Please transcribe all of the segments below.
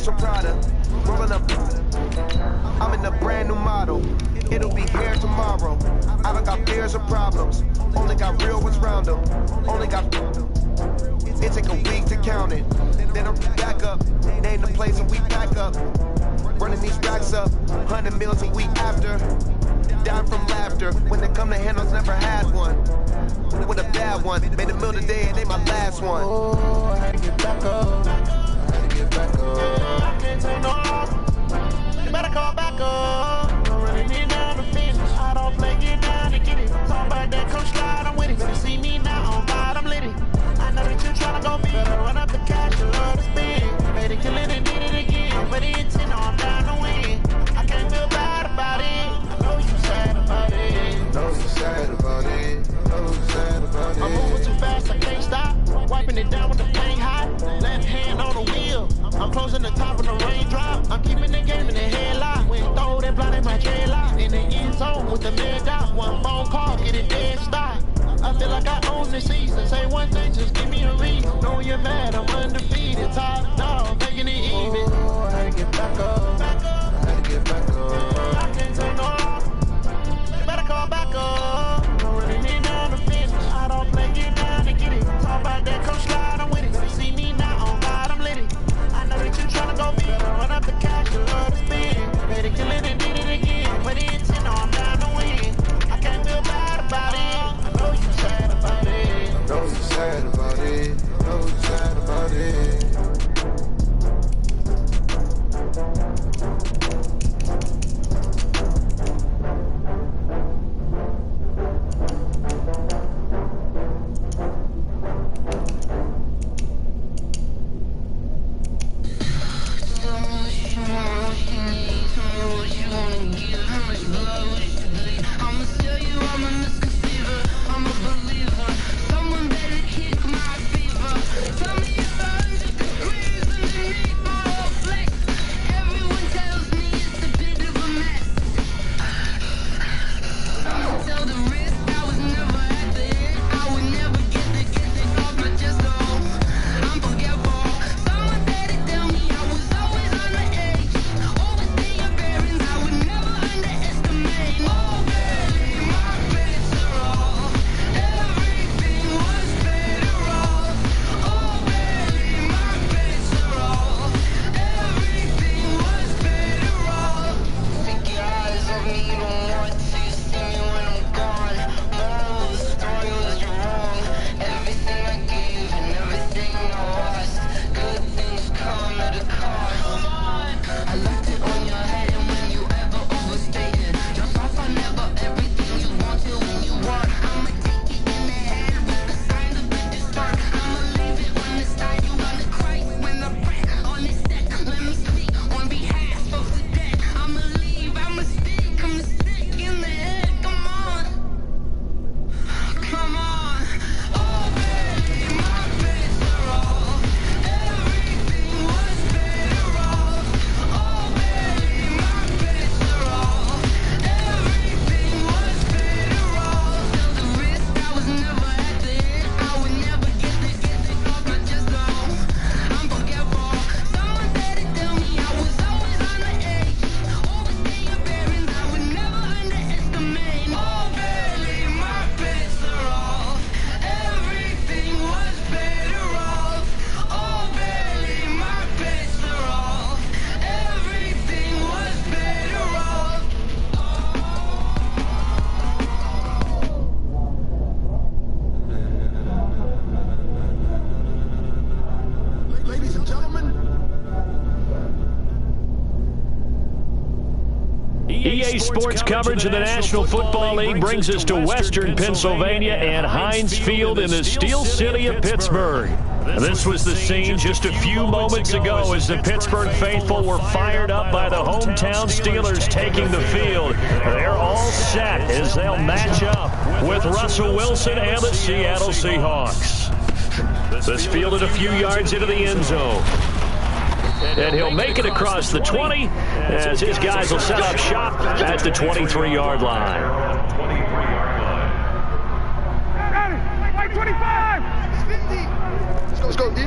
Beers from Prada, rolling up. I'm in a brand new model. It'll be here tomorrow. I don't got fears or problems. Only got real ones round them. Only got. It take a week to count it. Then I'm back up. Name the place and we pack up. Running these racks up. 100 meals a week after. Dying from laughter. When they come to handles, never had one. With a bad one. Made a meal today and they my last one. Oh, I had to get back up. I had to get back up. I can't take no loss. You better call back up. Don't really need down to finish. I don't play, get down to get it. Talk about that, come slide, I'm with it. Better see me now, on God, I'm lit it. I know that you tryna go big. Better run up the cash, you love to spend. Made it, kill it, and did it again. But it intent, no, I'm down to win. I can't feel bad about it. I know you sad about it. Know you sad about it. Know you sad about it. I'm moving too fast, I can't stop. Wiping it down with the paint hot. Left hand on the wheel. I'm closing the top of the raindrop. I'm keeping the game in the headlock. When throw that blind in my J-lock. In the end zone with the mid dot. One phone call, get it dead stop. I feel like I own the season. Say one thing, just give me a reason. Know you're mad, I'm undefeated. Top dog, making it even. Oh, I had to get back up. I had to get back up. I can't take no loss. You better call back up. Don't really need down to finish. I don't play, get down to get it. Talk about that, come slide, I'm with it. Better see me now, on God, I'm lit it. I know that you tryna go big. Better run up the cash, you love to spend. Made it, kill it, and did it again. But it intent, no, I'm down to win. I can't feel bad about it. I know you sad about it. Know you sad about it. Know you sad about it. EA Sports coverage of the National Football League brings us to Western Pennsylvania and Heinz Field in the Steel City of Pittsburgh. This was the scene just a few moments ago as the Pittsburgh faithful were fired up by the hometown Steelers taking the field. They're all set as they'll match up with Russell Wilson and the Seattle Seahawks. This fielded a few yards into the end zone. And he'll make it across the 20 as his guys will set up shop at the 23-yard line. 25! Let's go, D.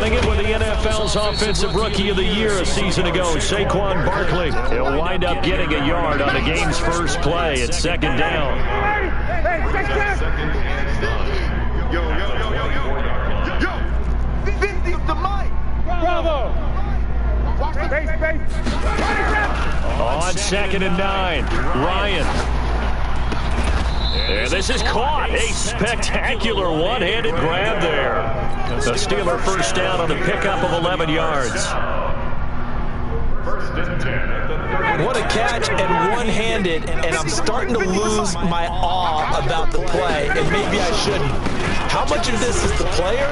Winning it with the NFL's Offensive Rookie of the Year a season ago, Saquon Barkley. He'll wind up getting a yard on the game's first play. It's second down. Bravo! On 2nd and 9, Ryan. And this is caught. A spectacular one-handed grab there. The Steeler first down on a pickup of 11 yards. What a catch, and one-handed, and I'm starting to lose my awe about the play, and maybe I shouldn't. How much of this is the player?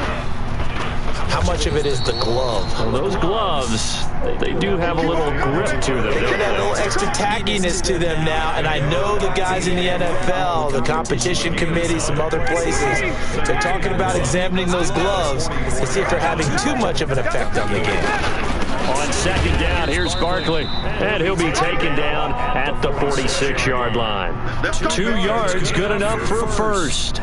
How much of it is the glove? Well, those gloves, they do have a little grip to them. They got a little extra tackiness to them now, and I know the guys in the NFL, the competition committee, some other places, they're talking about examining those gloves to see if they're having too much of an effect on the game. On second down, here's Barkley, and he'll be taken down at the 46-yard line. 2 yards, good enough for a first.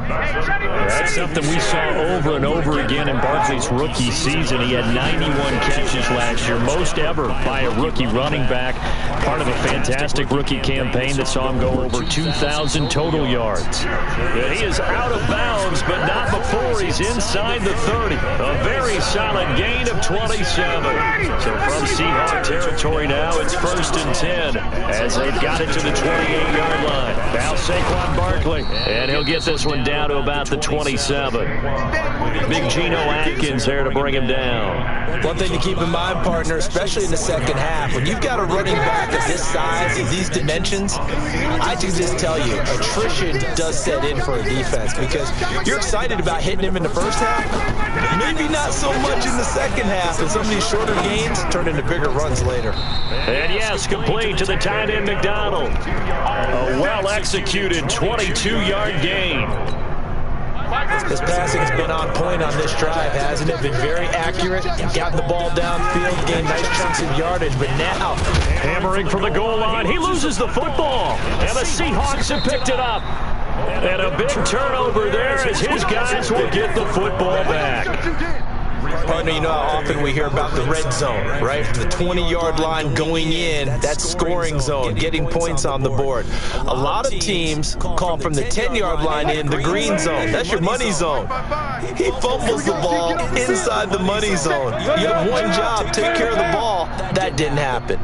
That's something we saw over and over again in Barkley's rookie season. He had 91 catches last year, most ever by a rookie running back. Part of a fantastic rookie campaign that saw him go over 2,000 total yards. He is out of bounds, but not before he's inside the 30. A very solid gain of 27. So from Seahawk territory now, it's 1st and 10 as they've got it to the 28-yard line. Now Saquon Barkley, and he'll get this one down to about the 27. Big Geno Atkins there to bring him down. One thing to keep in mind, partner, especially in the second half, when you've got a running back of this size and these dimensions, I can just tell you, attrition does set in for a defense because you're excited about hitting him in the first half, maybe not so much in the second half, and some of these shorter gains turn into bigger runs later. And yes, complete to the tight end McDonald. A well-executed 22-yard gain. This passing's been on point on this drive, hasn't it? Been very accurate. Gotten the ball downfield, gained nice chunks of yardage, but now hammering from the goal line. He loses the football, and the Seahawks have picked it up. And a big turnover there as his guys will get the football back. Partner, you know how often we hear about the red zone, right? From the 20-yard line going in, that's scoring zone, getting points on the board. A lot of teams call from the 10-yard line in the green zone. That's your money zone. He fumbles the ball inside the money zone. You have one job, take care of the ball. That didn't happen.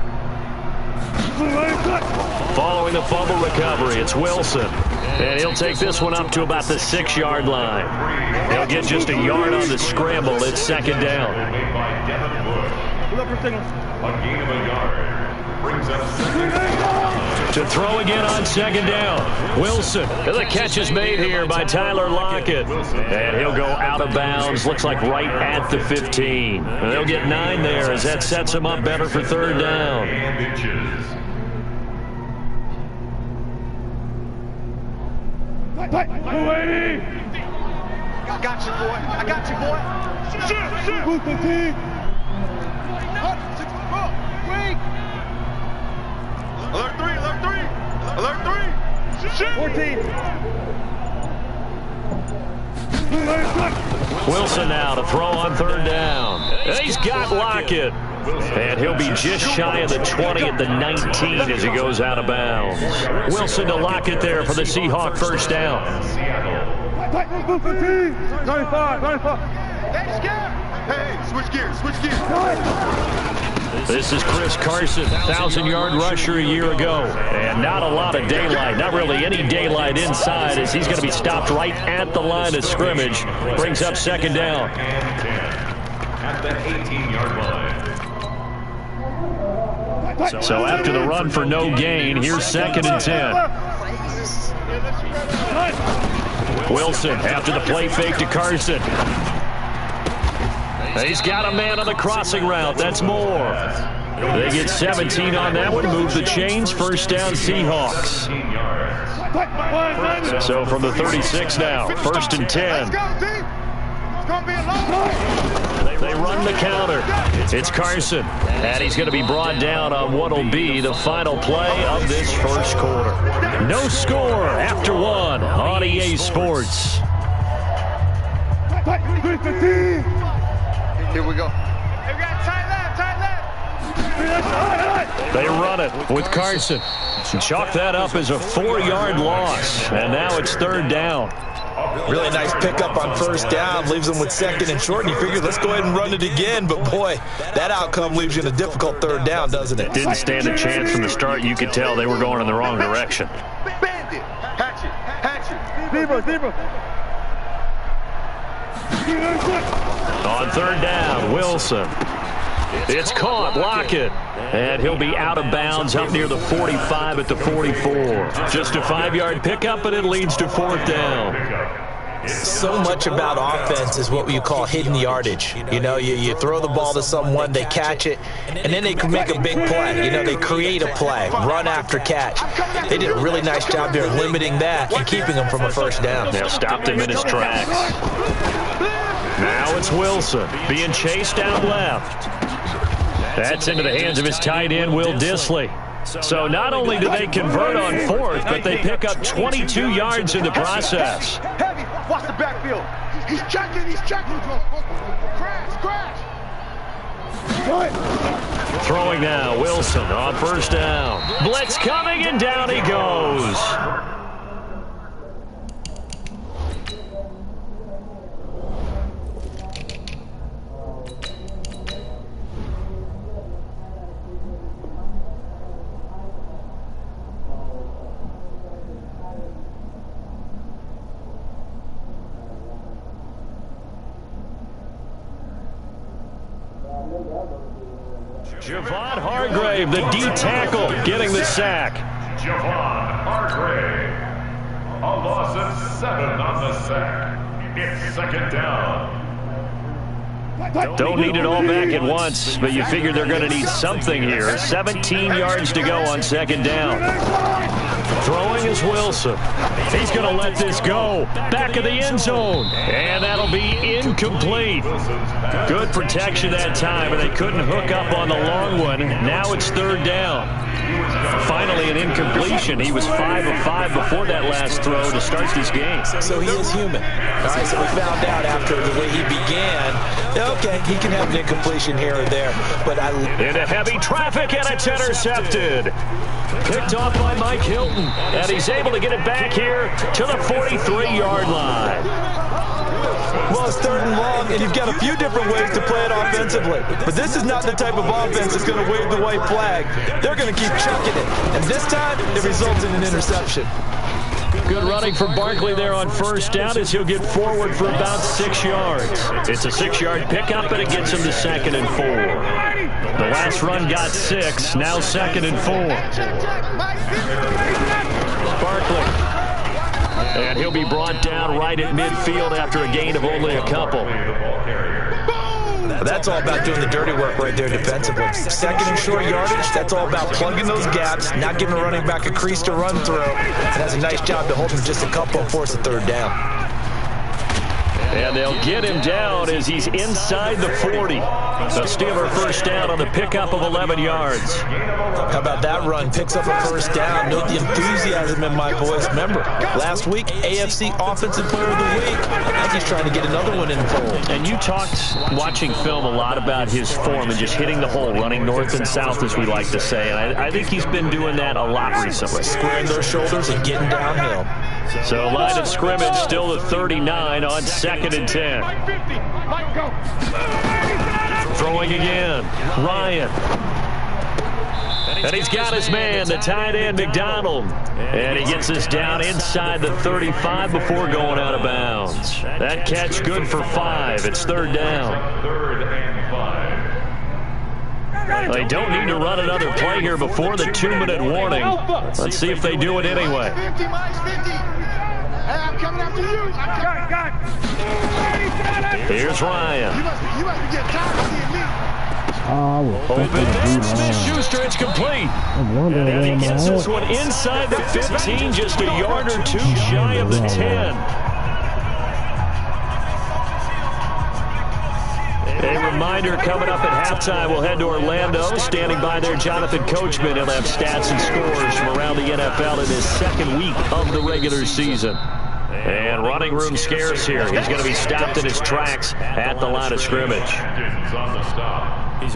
Following the fumble recovery, it's Wilson. And he'll take this one up to about the 6-yard line. He'll get just a yard on the scramble. It's second down. To throw again on second down. Wilson. The catch is made here by Tyler Lockett. And he'll go out of bounds. Looks like right at the 15. And they'll get 9 there as that sets him up better for third down. I got you, boy. I got you, boy. Alert 3, alert 3. Alert 3. 14. Wilson now to throw on third down. He's got Lockett. And he'll be just shy of the 20 at the 19 as he goes out of bounds. Wilson to Lockett there for the Seahawk first down. 95. Hey, switch gears. This is Chris Carson, 1,000-yard rusher a year ago. And not a lot of daylight, not really any daylight inside as he's going to be stopped right at the line of scrimmage. Brings up second down. At that 18-yard line. So after the run for no gain, here's second and 10. Wilson after the play fake to Carson. He's got a man on the crossing route. That's Moore. They get 17 on that one. Move the chains. First down, Seahawks. So from the 36 now, first and 10. They run the counter. It's Carson. And he's going to be brought down on what will be the final play of this first quarter. No score after one on EA Sports. Here we go. Hey, we got tight left. They run it with Carson. Chalk that up as a 4-yard loss, and now it's 3rd down. Really nice pickup on 1st down, leaves them with 2nd and short, and you figure, let's go ahead and run it again. But, boy, that outcome leaves you in a difficult 3rd down, doesn't it? Didn't stand a chance from the start. You could tell they were going in the wrong direction. Bandit. Hatchet. Deeper. On 3rd down, Wilson. It's caught, Lockett. And he'll be out of bounds up near the 45 at the 44. Just a 5-yard pickup, and it leads to 4th down. So much about offense is what you call hidden yardage. You know, you throw the ball to someone, they catch it, and then they can make a big play. You know, they create a play, run after catch. They did a really nice job there limiting that and keeping him from a 1st down. Now stopped him in his tracks. Now it's Wilson being chased down left. That's into the hands of his tight end, Will Dissly. So not only do they convert on 4th, but they pick up 22 yards in the process. Heavy. Watch the backfield. He's checking. Crash. Throwing now, Wilson on 1st down. Blitz coming, and down he goes. Javon Hargrave, the D tackle, getting the sack. Javon Hargrave. A loss of 7 on the sack. It's 2nd down. Don't need it all back at once, but you figure they're going to need something here. 17 yards to go on 2nd down. Throwing is Wilson. He's going to let this go. Back of the end zone. And that'll be incomplete. Good protection that time, and they couldn't hook up on the long one. Now it's 3rd down. Finally an incompletion. He was 5 of 5 before that last throw to start this game. So he is human. All right, so we found out after the way he began, okay, he can have an incompletion here or there. But into heavy traffic, and it's intercepted. Picked off by Mike Hilton, and he's able to get it back here to the 43-yard line. Well, it's 3rd and long, and you've got a few different ways to play it offensively. But this is not the type of offense that's going to wave the white flag. They're going to keep chucking it. And this time, it results in an interception. Good running for Barkley there on 1st down as he'll get forward for about 6 yards. It's a 6-yard pickup, and it gets him to 2nd and 4. The last run got 6, now 2nd and 4. Barkley. And he'll be brought down right at midfield after a gain of only a couple. That's all about doing the dirty work right there defensively. 2nd and short yardage, that's all about plugging those gaps, not giving a running back a crease to run through. And does a nice job to hold him just a couple and force a 3rd down. And they'll get him down as he's inside the 40. The Steeler 1st down on the pickup of 11 yards. How about that run? Picks up a 1st down. Note the enthusiasm in my voice. Remember, last week, AFC Offensive Player of the Week. I think he's trying to get another one in the fold. And you talked, watching film, a lot about his form and just hitting the hole, running north and south, as we like to say. And I think he's been doing that a lot recently. Squaring those shoulders and getting downhill. So line of scrimmage still the 39 on 2nd and 10. Throwing again, Ryan. And he's got his man, the tight end, McDonald. And he gets us down inside the 35 before going out of bounds. That catch good for 5. It's 3rd down. They don't need to run another play here before the 2-minute warning. Let's see if they do it anyway. I'm coming after you. Here's Ryan. You must be getting tired of seeing me. Open man, Smith-Schuster, it's complete. And he gets this one inside the 15, just a yard or 2 shy of the 10. A reminder coming up at halftime, we'll head to Orlando. Standing by there, Jonathan Coachman. He'll have stats and scores from around the NFL in his 2nd week of the regular season. And running room scarce here. He's going to be stopped in his tracks at the line of scrimmage.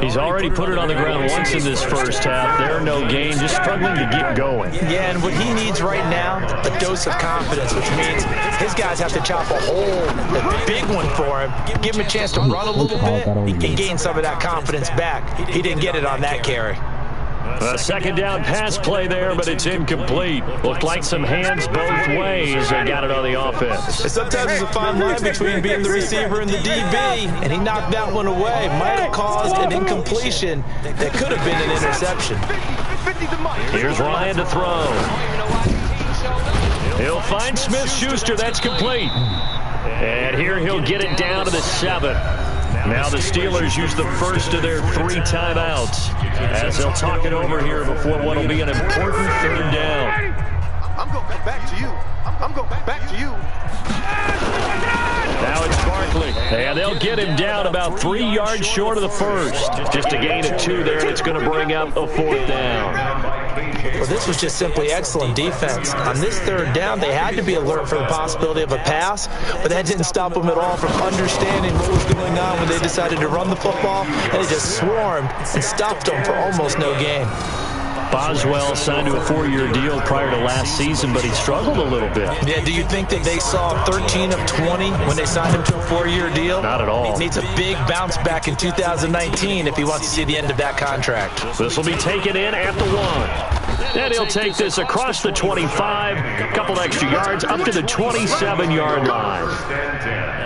He's already put it on the ground once in this first half. There, no gain, just struggling to get going. Yeah, and what he needs right now, a dose of confidence, which means his guys have to chop a hole, a big one for him, give him a chance to run a little bit, and gain some of that confidence back. He didn't get it on that carry. A second down pass play there, but it's incomplete. Looked like some hands both ways. They got it on the offense. Sometimes there's a fine line between being the receiver and the DB, and he knocked that one away. Might have caused an incompletion that could have been an interception. Here's Ryan to throw. He'll find Smith-Schuster. That's complete. And here he'll get it down to the 7. Now the Steelers use the first of their 3 timeouts as they'll talk it over here before what will be an important third down. I'm going back to you. I'm going back to you. Now it's Barkley. And they'll get him down about 3 yards short of the first. Just a gain of 2 there, and it's going to bring up a 4th down. Well, this was just simply excellent defense. On this third down, they had to be alert for the possibility of a pass, but that didn't stop them at all from understanding what was going on when they decided to run the football, and they just swarmed and stopped them for almost no gain. Boswell signed to a 4-year deal prior to last season, but he struggled a little bit. Yeah, do you think that they saw 13 of 20 when they signed him to a 4-year deal? Not at all. He needs a big bounce back in 2019 if he wants to see the end of that contract. This will be taken in at the 1. And he'll take this across the 25, a couple extra yards, up to the 27-yard line.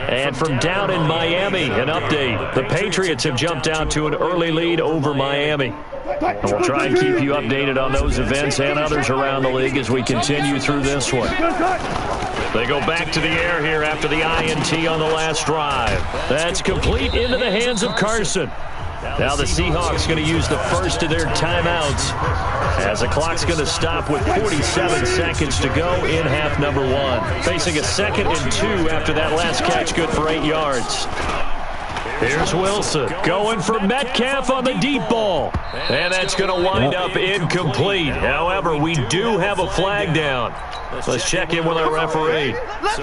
And from down in Miami, an update. The Patriots have jumped out to an early lead over Miami. And we'll try and keep you updated on those events and others around the league as we continue through this one. They go back to the air here after the INT on the last drive. That's complete into the hands of Carson. Now the Seahawks going to use the first of their timeouts as the clock's going to stop with 47 seconds to go in half number 1. Facing a 2nd and 2 after that last catch, good for 8 yards. Here's Wilson going for Metcalf on the deep ball. And that's going to wind up incomplete. However, we do have a flag down. Let's check in with our referee.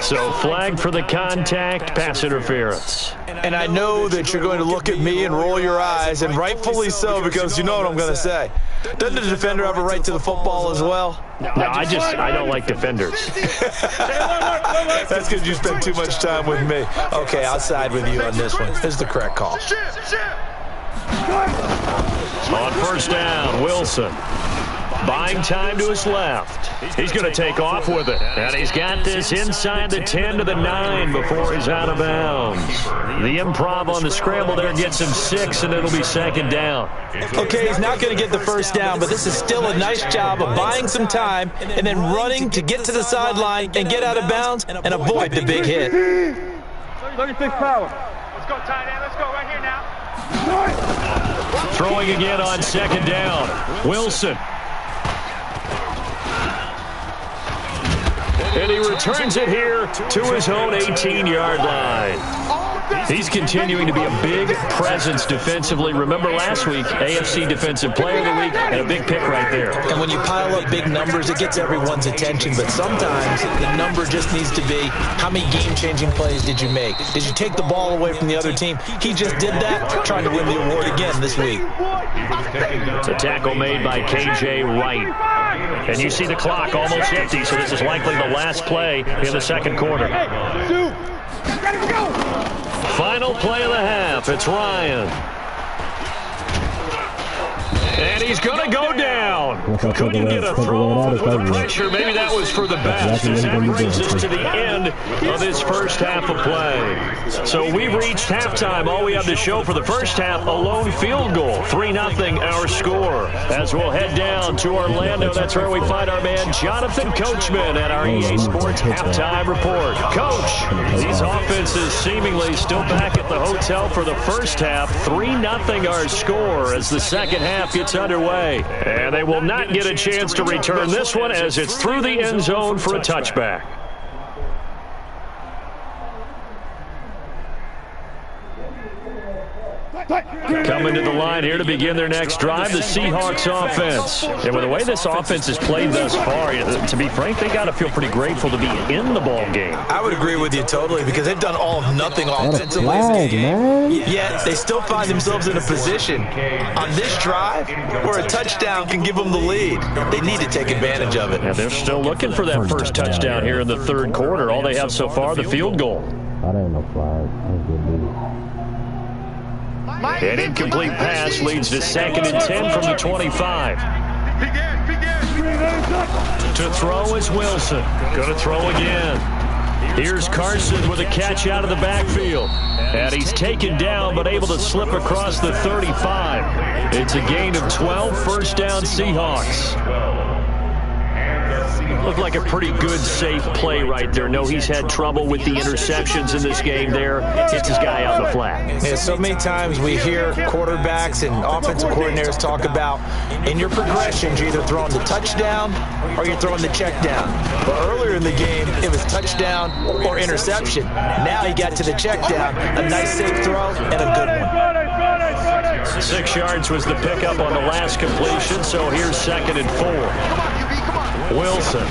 So flag for the contact, pass interference. And I know that you're going to look at me and roll your eyes, and rightfully so, because you know what I'm going to say. Doesn't the defender have a right to the football as well? No, I don't like defenders. That's because you spend too much time with me. Okay, I'll side with you on this one. This is the correct call. On first down, Wilson. Buying time to his left. He's going to take off with it. And he's got this inside the 10 to the 9 before he's out of bounds. The improv on the scramble there gets him 6, and it'll be 2nd down. Okay, he's not going to get the first down, but this is still a nice job of buying some time and then running to get to the sideline and get out of bounds and avoid the big hit. 36 power. Let's go, tight end. Let's go right here now. Throwing again on 2nd down. Wilson. And he returns it here to his own 18-yard line. He's continuing to be a big presence defensively. Remember last week, AFC Defensive Player of the Week, and a big pick right there. And when you pile up big numbers, it gets everyone's attention. But sometimes the number just needs to be, how many game-changing plays did you make? Did you take the ball away from the other team? He just did that, trying to win the award again this week. It's a tackle made by K.J. Wright. And you see the clock almost empty, so this is likely the last play in the 2nd quarter. Final play of the half. It's Ryan. And he's going to go down. Couldn't get a throw off with the pressure. Maybe that was for the best. As that brings us to the end of this first half of play. So we've reached halftime. All we have to show for the first half, a lone field goal. 3-0 our score. As we'll head down to Orlando, that's where we find our man Jonathan Coachman at our EA Sports halftime report. Coach, these offenses seemingly still back at the hotel for the first half. 3-0 our score as the second half gets underway. And they will not get a chance to return this one as it's through the end zone for a touchback. Coming to the line here to begin their next drive, the Seahawks offense. And with the way this offense has played thus far, to be frank, they got to feel pretty grateful to be in the ball game. I would agree with you totally because they've done all of nothing offensively in this game. Yet they still find themselves in a position on this drive where a touchdown can give them the lead. They need to take advantage of it. And they're still looking for that first touchdown here in the third quarter. All they have so far, the field goal. I didn't know flag. An incomplete pass leads to 2nd and 10 from the 25. To throw is Wilson. Going to throw again. Here's Carson with a catch out of the backfield. And he's taken down but able to slip across the 35. It's a gain of 12, first down Seahawks. Looked like a pretty good, safe play right there. No, he's had trouble with the interceptions in this game there. Hits his guy out the flat. Yeah, so many times we hear quarterbacks and offensive coordinators talk about in your progressions, you're either throwing the touchdown or you're throwing the check down. But earlier in the game, it was touchdown or interception. Now he got to the check down, a nice safe throw and a good one. 6 yards was the pickup on the last completion, so here's 2nd and 4. Wilson.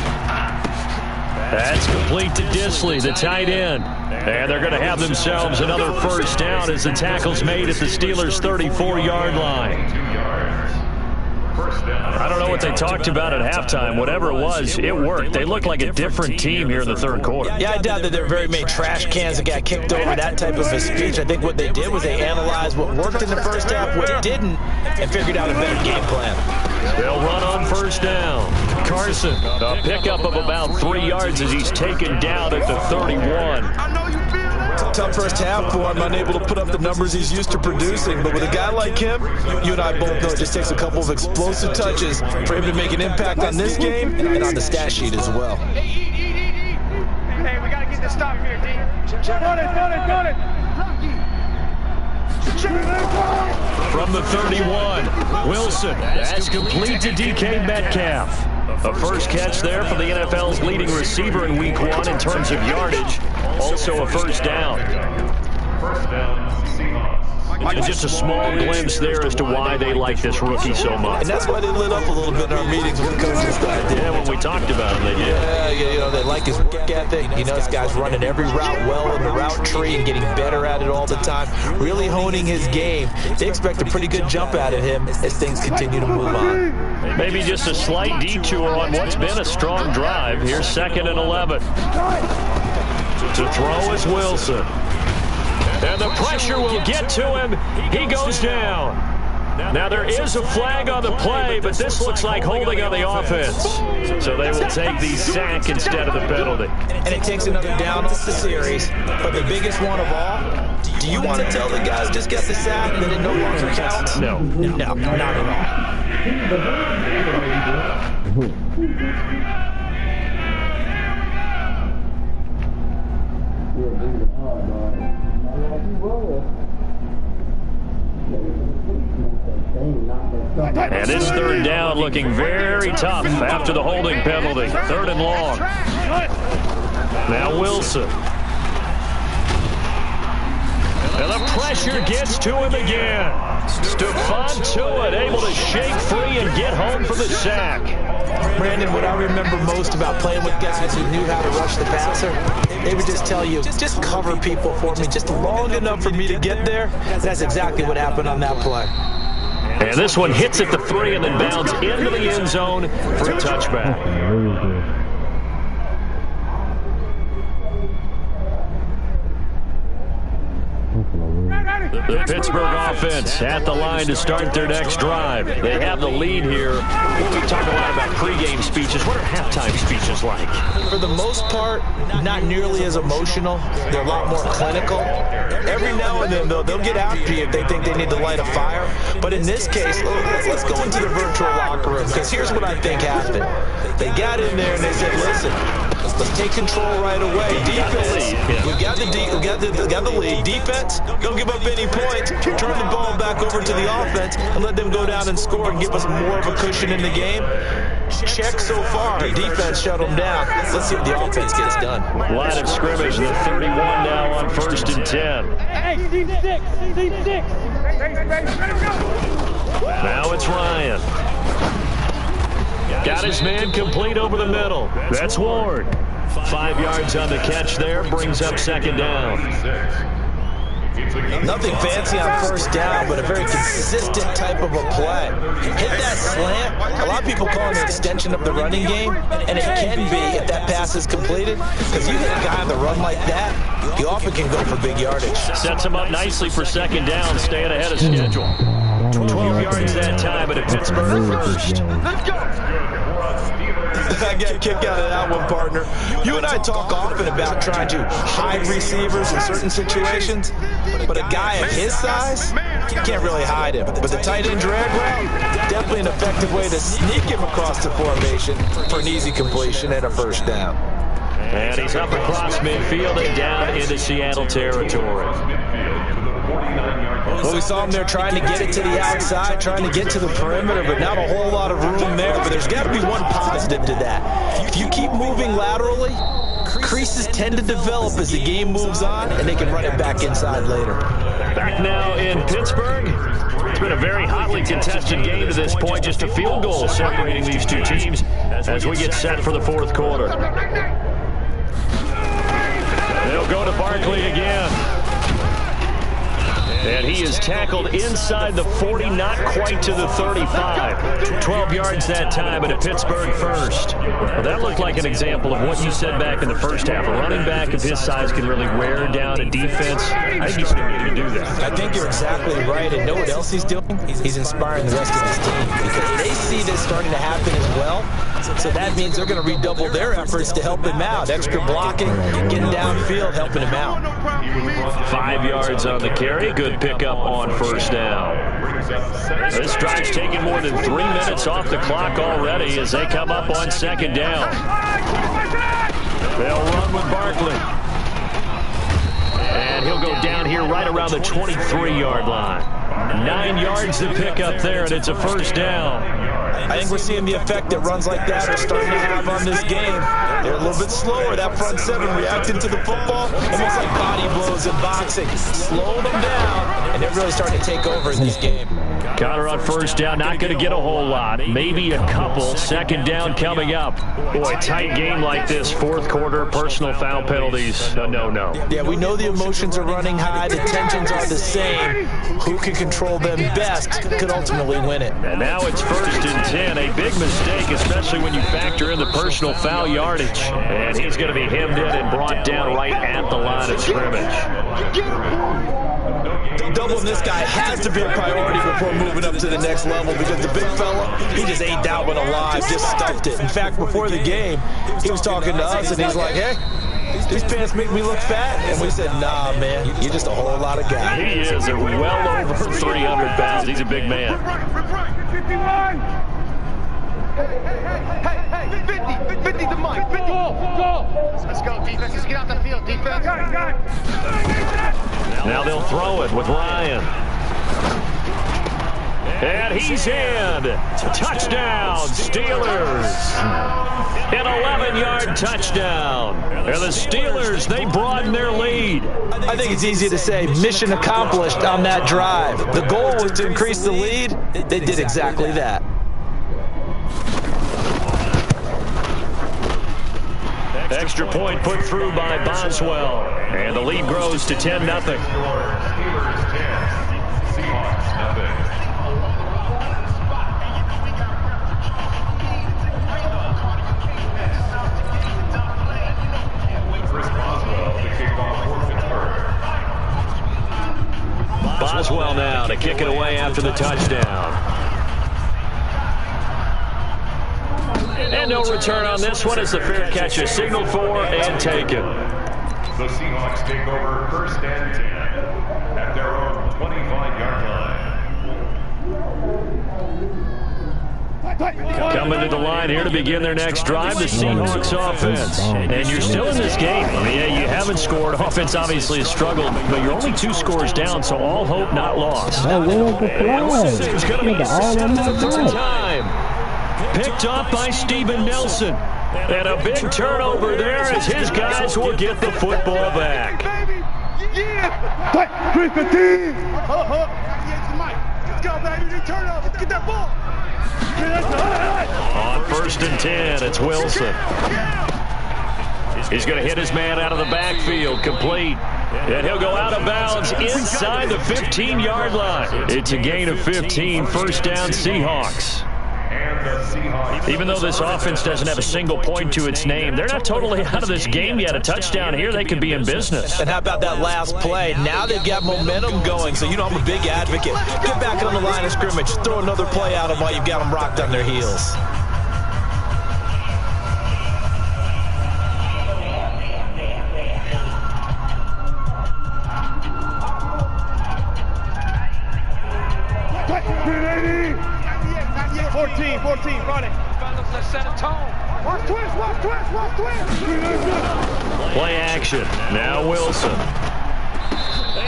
That's complete to Disley, the tight end. And they're going to have themselves another first down as the tackle's made at the Steelers' 34-yard line. I don't know what they talked about at halftime. Whatever it was, it worked. They look like a different team here in the third quarter. Yeah, I doubt that there were very many trash cans that got kicked over, that type of a speech. I think what they did was they analyzed what worked in the first half, what didn't, and figured out a better game plan. They'll run on first down. Carson, a pickup of about 3 yards as he's taken down at the 31. It's a tough first half for him, unable to put up the numbers he's used to producing. But with a guy like him, you and I both know it just takes a couple of explosive touches for him to make an impact on this game and on the stat sheet as well. Hey, we got to get this stop here, D. Got it. From the 31, Wilson. That's complete to DK Metcalf. A first catch there for the NFL's leading receiver in Week 1 in terms of yardage. Also a first down. And just a small glimpse there as to why they like this rookie so much. And that's why they lit up a little bit in our meetings with the coaching staff. Yeah, when we talked about him, they did. Yeah, you know, they like his work ethic. You know, this guy's running every route well in the route tree and getting better at it all the time. Really honing his game. They expect a pretty good jump out of him as things continue to move on. Maybe just a slight detour on what's been a strong drive. Here's 2nd and 11. To throw is Wilson. And the pressure will get to him. He goes down. Now there is a flag on the play, but this looks like holding on the offense. So they will take the sack instead of the penalty. And it takes another down off the series. But the biggest one of all, do you want to tell the guys just get the sack that it no longer counts? No, not at all. And this third down looking very tough after the holding penalty. 3rd and long. Now Wilson. And the pressure gets to him again. Stephon Tuitt able to shake free and get home for the sack. Brandon, what I remember most about playing with guys who knew how to rush the passer, they would just tell you, just cover people for me, just long enough for me to get there. That's exactly what happened on that play. And this one hits at the 3 and then bounds into the end zone for a touchback. The Pittsburgh offense at the line to start their next drive. They have the lead here. When we talk a lot about pregame speeches, what are halftime speeches like? For the most part, not nearly as emotional. They're a lot more clinical. Every now and then, they'll get after you if they think they need to light a fire. But in this case, let's go into the virtual locker room, because here's what I think happened. They got in there and they said, listen, let's take control right away. Defense, we got the lead. Defense, don't give up any points. Turn the ball back over to the offense and let them go down and score and give us more of a cushion in the game. check so far. Defense shut them down. Let's see what the offense gets done. Line of scrimmage, the 31 now on 1st and 10. Hey, Steve 6. Now it's Ryan. Got his man complete over the middle. That's Ward. 5 yards on the catch there, brings up 2nd down. Nothing fancy on 1st down, but a very consistent type of a play. Hit that slant. A lot of people call it an extension of the running game, and it can be if that pass is completed, because you hit a guy on the run like that, you often can go for big yardage. Sets him up nicely for 2nd down, staying ahead of schedule. 12 yards that time, but at Pittsburgh first. Let's go. I get a kick out of that one, partner. You and I talk often about trying to hide receivers in certain situations, but a guy of his size, you can't really hide him. But the tight end drag route, definitely an effective way to sneak him across the formation for an easy completion and a 1st down. And he's up across midfield and down into Seattle territory. Well, we saw him there trying to get it to the outside, trying to get to the perimeter, but not a whole lot of room there. But there's got to be one positive to that. If you keep moving laterally, creases tend to develop as the game moves on, and they can run it back inside later. Back now in Pittsburgh. It's been a very hotly contested game to this point. Just a field goal separating these two teams as we get set for the 4th quarter. They'll go to Barkley again. And he is tackled inside the 40, not quite to the 35. 12 yards that time, and a Pittsburgh first. Well, that looked like an example of what you said back in the 1st half. A running back of his size can really wear down a defense. I think he's going to do that. I think you're exactly right. And know what else he's doing? He's inspiring the rest of his team because they see this starting to happen as well. So that means they're going to redouble their efforts to help him out. Extra blocking, getting downfield, helping him out. 5 yards on the carry. Good pickup on 1st down. This drive's taken more than 3 minutes off the clock already as they come up on 2nd down. They'll run with Barkley. And he'll go down here right around the 23-yard line. 9 yards to pick up there, and it's a 1st down. I think we're seeing the effect that runs like that are starting to have on this game. They're a little bit slower. That front 7 reacting to the football, almost like body blows in boxing. Slow them down, and they're really starting to take over in this game. Connor on 1st down, not going to get a whole lot. Maybe a couple. 2nd down coming up. Boy, tight game like this, 4th quarter, personal foul penalties, no. Yeah, we know the emotions are running high. The tensions are the same. Who can control them best could ultimately win it. And now it's 1st and 10. A big mistake, especially when you factor in the personal foul yardage. And he's going to be hemmed in and brought down right at the line of scrimmage. Doubling this guy has to be a priority before moving up to the next level because the big fella, he just ate that one alive, just stuffed it. In fact, before the game, he was talking to us, and he's like, hey, these pants make me look fat. And we said, nah, man, you're just a whole lot of guy. He is well over 300 pounds. He's a big man. Hey, 50 the mic. 50. Go. Let's go, defense. Let's get out the field, defense. Got it. Now they'll throw it with Ryan. And he's in. Touchdown, Steelers. An 11-yard touchdown. And the Steelers, they broaden their lead. I think it's easy to say mission accomplished on that drive. The goal was to increase the lead. They did exactly that. Extra point put through by Boswell. And the lead grows to 10-0. Boswell now to kick it away after the touchdown. And no return on this one as the fair catch is signaled for and taken. The Seahawks take over 1st and 10 at their own 25-yard line. Coming to the line here to begin their next drive, the Seahawks offense. And you're still in this game. I mean, yeah, you haven't scored. Offense obviously has struggled, but you're only 2 scores down, so all hope not lost. Hey, where's the flag? It's going to be a 3rd time. picked off by Steven Nelson. And a big turnover there as his guys will get the football back. Yeah! 315! Let's go, baby. Turnover. Let's get that ball. On 1st and 10, it's Wilson. He's going to hit his man out of the backfield, complete. And he'll go out of bounds inside the 15-yard line. It's a gain of 15, first down Seahawks. Even though this offense doesn't have a single point to its name, they're not totally out of this game yet. A touchdown here, they could be in business. And how about that last play? Now they've got momentum going, so you know I'm a big advocate. Get back on the line of scrimmage. Throw another play at them while you've got them rocked on their heels. Play action. Now Wilson.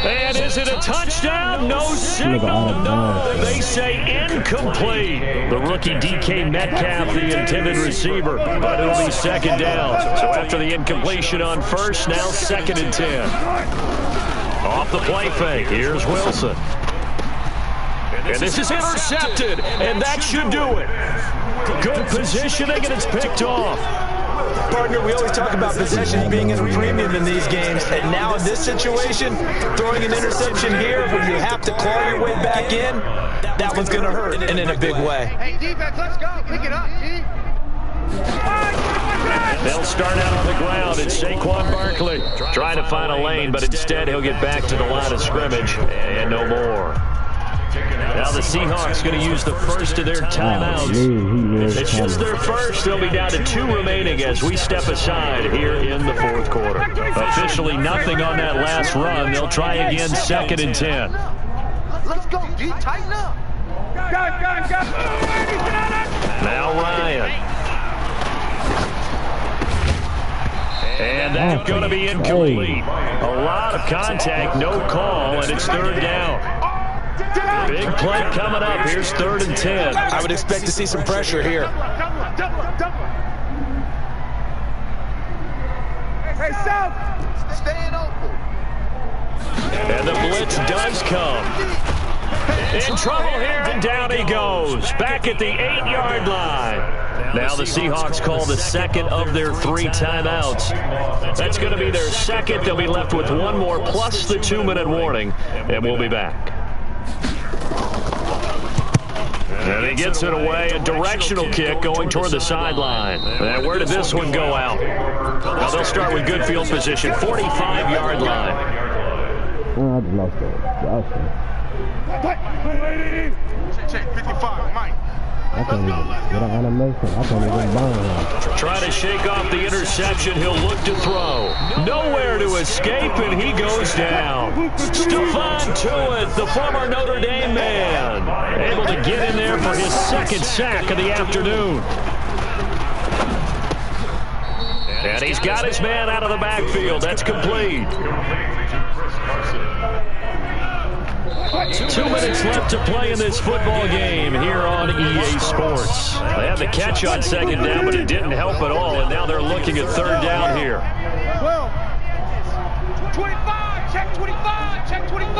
And is it a touchdown? No signal. No. They say incomplete. The rookie DK Metcalf, the intended receiver. But it'll be second down. So after the incompletion on first, now 2nd and 10. Off the play fake. Here's Wilson. And this is intercepted. And that should do it. Good positioning, and it's picked off. Partner, we always talk about possession being at a premium in these games, and now in this situation, throwing an interception here when you have to claw your way back in, that one's going to hurt, and in a big way. Hey, defense, let's go. Pick it up, G. They'll start out on the ground. It's Saquon Barkley trying to find a lane, but instead he'll get back to the line of scrimmage, and no more. Now the Seahawks going to use the first of their timeouts. It's just their first. They'll be down to 2 remaining as we step aside here in the 4th quarter. Officially nothing on that last run. They'll try again 2nd and 10. Let's go, D. Tighten up. Now Ryan. And that's going to be incomplete. A lot of contact, no call, and it's 3rd down. Big play coming up. Here's 3rd and 10. I would expect to see some pressure here. Hey, South. Staying open. And the blitz does come. In trouble here, and down he goes. Back at the 8-yard line. Now the Seahawks call the 2nd of their 3 timeouts. That's going to be their 2nd. They'll be left with 1 more plus the 2-minute warning, and we'll be back. And he gets it away, a directional kick going toward the sideline. And where did this one go out? Well, they'll start with good field position, 45-yard line. I'd love to. Check 55, Mike. I can't even get an animation. I can't even burn. Trying to shake off the interception. He'll look to throw. Nowhere to escape, and he goes down. Stephon Tuitt, the former Notre Dame man, able to get in there for his 2nd sack of the afternoon. And he's got his man out of the backfield. That's complete. 2 minutes left to play in this football game here on EA Sports. They had the catch on 2nd down, but it didn't help at all, and now they're looking at 3rd down here. 25, check 25, check 25.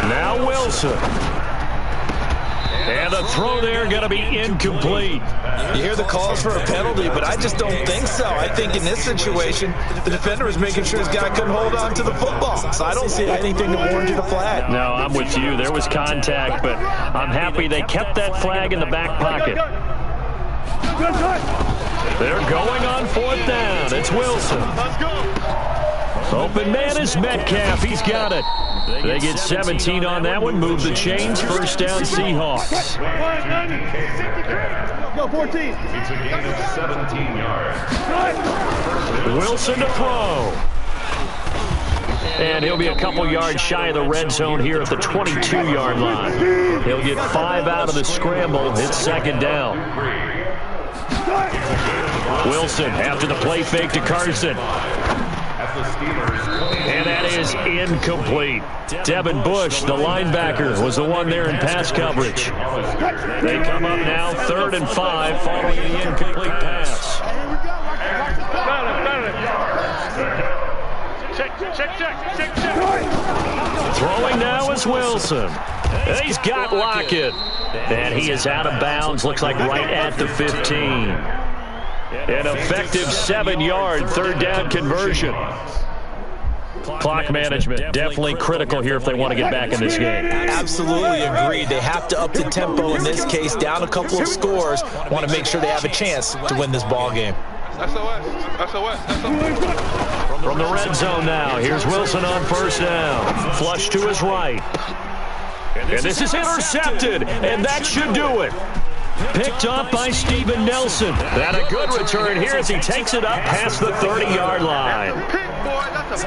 Now Wilson. And the throw there going to be incomplete. You hear the calls for a penalty, but I just don't think so. I think in this situation, the defender was making sure his guy couldn't hold on to the football. So I don't see anything to warrant you the flag. No, I'm with you. There was contact, but I'm happy they kept that flag in the back pocket. They're going on 4th down. It's Wilson. Let's go. Open man is Metcalf. He's got it. They get 17 on that one. Move the chains. First down, Seahawks. Go 14. It's a gain of 17 yards. Wilson to throw. And he'll be a couple yards shy of the red zone here at the 22-yard line. He'll get 5 out of the scramble. It's 2nd down. Wilson after the play fake to Carson. And that is incomplete. Devin Bush, the linebacker, was the one there in pass coverage. They come up now 3rd and 5 following the incomplete pass. Check. Throwing now is Wilson. He's got Lockett. And he is out of bounds, looks like right at the 15. An effective 7-yard 3rd down conversion. Clock management definitely critical here if they want to get back in this game. Absolutely agreed. They have to up the tempo in this case, down a couple of scores. Want to make sure they have a chance to win this ball game. From the red zone now, here's Wilson on 1st down. Flush to his right. And this is intercepted, and that should do it. Picked up by Steven Nelson. And a good return here as he takes it up past the 30-yard line.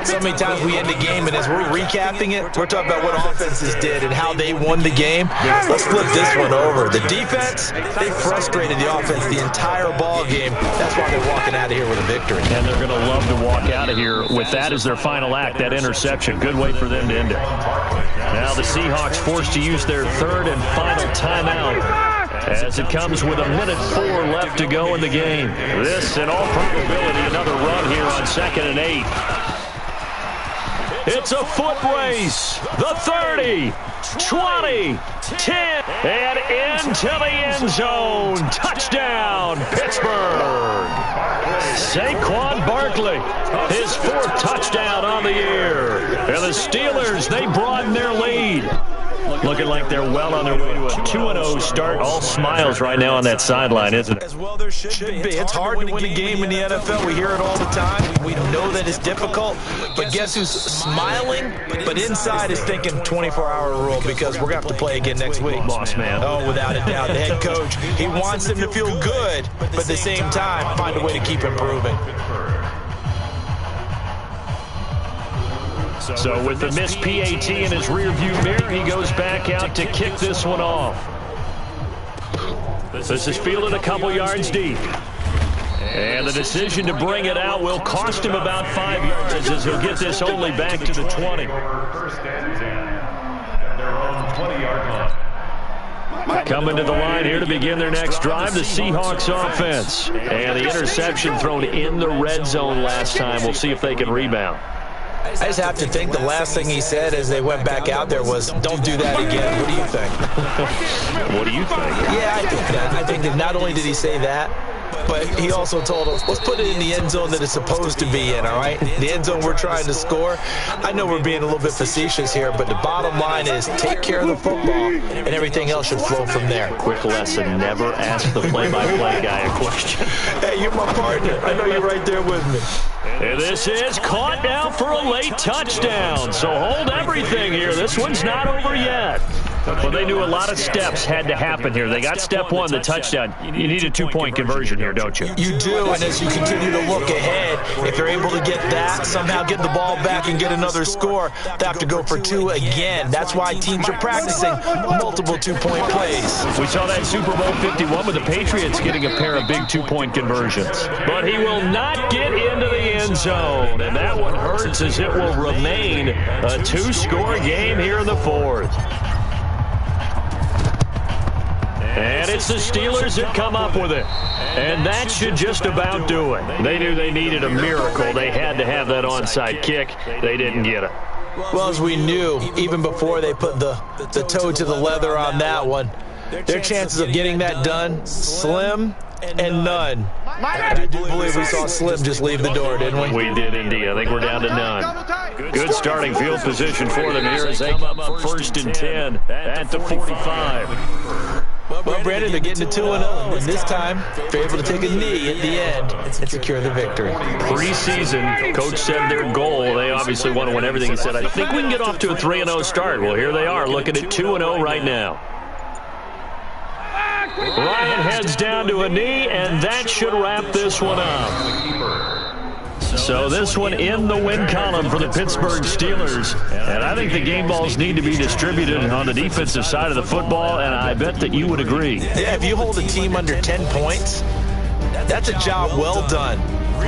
So many times we end the game, and as we're recapping it, we're talking about what offenses did and how they won the game. Let's flip this one over. The defense, they frustrated the offense the entire ball game. That's why they're walking out of here with a victory. And they're going to love to walk out of here with that as their final act, that interception. Good way for them to end it. Now the Seahawks forced to use their 3rd and final timeout as it comes with 1:04 left to go in the game. This, in all probability, another run here on 2nd and 8. It's a foot race. The 30, 20, 10, and into the end zone. Touchdown, Pittsburgh. Saquon Barkley, his 4th touchdown on the year. And the Steelers, they broaden their lead. Looking like they're well on their way to a 2-0 start. All smiles right now on that sideline, isn't it? As well there should be. It's hard to win a game in the NFL. We hear it all the time. We know that it's difficult. But guess who's smiling, but inside is thinking 24-hour rule because we're going to have to play again next week. Boss man. Oh, without a doubt. The head coach, he wants them to feel good, but at the same time, find a way to keep improving. So with the missed PAT in his rearview mirror, he goes back out to kick this one off. This is fielded a couple yards deep. And the decision to bring it out will cost him about 5 yards as he'll get this only back to the 20. Coming to the line here to begin their next drive, the Seahawks offense. And the interception thrown in the red zone last time. We'll see if they can rebound. I just have to think the last thing he said as they went back out there was, don't do that again. What do you think? What do you think? Yeah, I think that. I think that not only did he say that, but he also told us, let's put it in the end zone that it's supposed to be in, all right? The end zone we're trying to score. I know we're being a little bit facetious here, but the bottom line is take care of the football, and everything else should flow from there. Quick lesson, never ask the play-by-play guy a question. Hey, you're my partner. I know you're right there with me. And this is caught now for a late touchdown. So hold everything here. This one's not over yet. Well, they knew a lot of steps had to happen here. They got step one, the touchdown. You need a two-point conversion here, don't you? You do, and as you continue to look ahead, if they're able to get that, somehow get the ball back and get another score, they have to go for two again. That's why teams are practicing multiple two-point plays. We saw that Super Bowl 51 with the Patriots getting a pair of big two-point conversions. But he will not get into the end zone, and that one hurts as it will remain a two-score game here in the fourth. And it's the Steelers that come up with it. And that should just about do it. They knew they needed a miracle. They had to have that onside kick. They didn't get it. Well, as we knew, even before they put the toe to the leather on that one, their chances of getting that done, slim and none. I do believe we saw Slim just leave the door, didn't we? We did indeed. I think we're down to none. Good starting field position for them here as they come up first and 10 at the 45. Well, Brandon, they're getting to 2-0, and this time they're able to take a knee at the end and secure the victory. Preseason, Coach said their goal, they obviously want to win everything. He said, I think we can get off to a 3-0 start. Well, here they are, looking at 2-0 right now. Ryan heads down to a knee, and that should wrap this one up. So this one in the win column for the Pittsburgh Steelers. And I think the game balls need to be distributed on the defensive side of the football, and I bet that you would agree. Yeah, if you hold a team under 10 points, that's a job well done.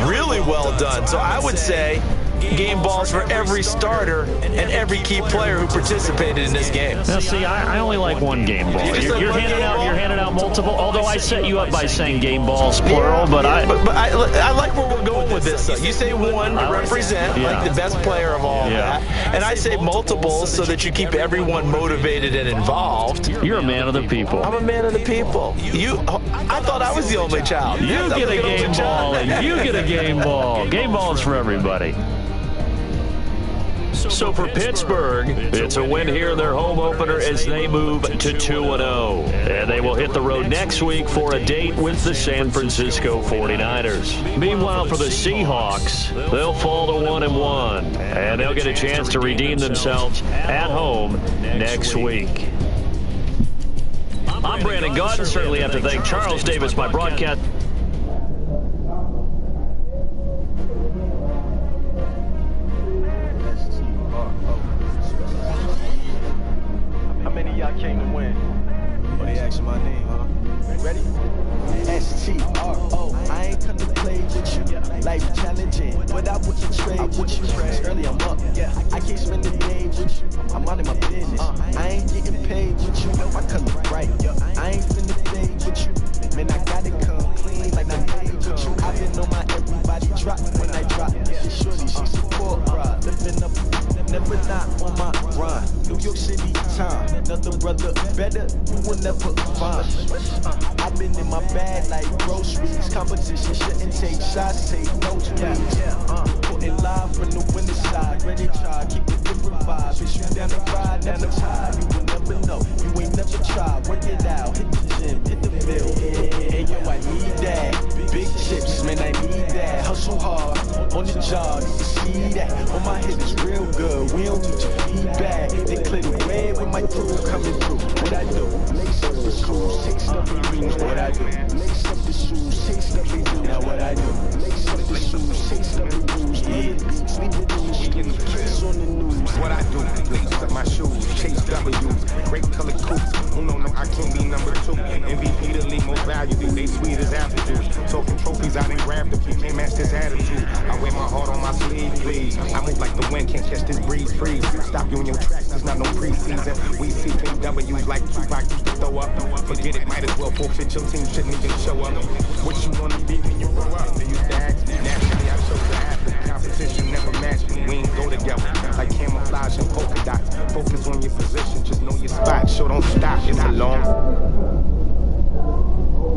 Really well done. So I would say game balls for every starter and every key player who participated in this game. Now, see, I only like one game ball. You're handing out multiple. Although I set you up by saying game balls plural, but I like where we're going with this. You say one to represent like the best player of all that, and I say multiples so that you keep everyone motivated and involved. You're a man of the people. I'm a man of the people. I thought I was the only child. You get a game ball, and you get a game ball. Game balls for everybody. So for Pittsburgh, it's a win here in their home opener as they move to 2-0. And they will hit the road next week for a date with the San Francisco 49ers. Meanwhile, for the Seahawks, they'll fall to 1-1. And they'll get a chance to redeem themselves at home next week. I'm Brandon Gaudin. Certainly have to thank Charles Davis, my broadcast. How many of y'all came to win? Oh, they asking my name, huh? Ready? S-T-R-O. I ain't come to play with you. Life challenging, but I wouldn't trade with you. Early I'm up. I can't spend the day with you. I'm out of my business. I ain't getting paid with you. My color bright. I ain't finna play with you. Man, I gotta come clean like I'm made with you. I've been on my everybody drop when I drop. Shorty, she support pride. Living up, never not on my grind. New York City time. Nothing brother better, you will never find. I've been in my bag like groceries. Competition shouldn't take shots, take notes, please. Putting live from the winning side. Ready try, keep a different vibe. Bitch, you down the ride, down the tide. You will never know, you ain't never tried. Work it out, hit the gym, hit the bill. Hey yo, I need that. Big chips, man, I need that. Hustle hard, on the job, you can see that. On my head is real good, we don't need your feedback. They clear the way with my crew coming through. What I do? Lace up the shoes, taste up the greens. What I do? Lace up the shoes, taste up the greens. Now what I do? Lace up the shoes, taste up the rules. Leave the news, get the kids on the news. What I do? Lace up my shoes, chase W's, great color coupes. No, I can't be number 2. MVP the league most valuable. They sweet as apple juice. Talking trophies, I done grabbed them. Can't match this attitude. I wear my heart on my sleeve, please. I move like the wind, can't catch this breeze, freeze. Stop you in your tracks, there's not no preseason. We see W's like Tupac used to throw up. Forget it, might as well forfeit. Your team shouldn't even show up. What you wanna be when you grow up? They used to ask me. Naturally, I chose the athlete. Competition never matched me. We ain't go together. Like camouflage and polka dots. Focus on your position, just know your spot. Show don't stop, it's a long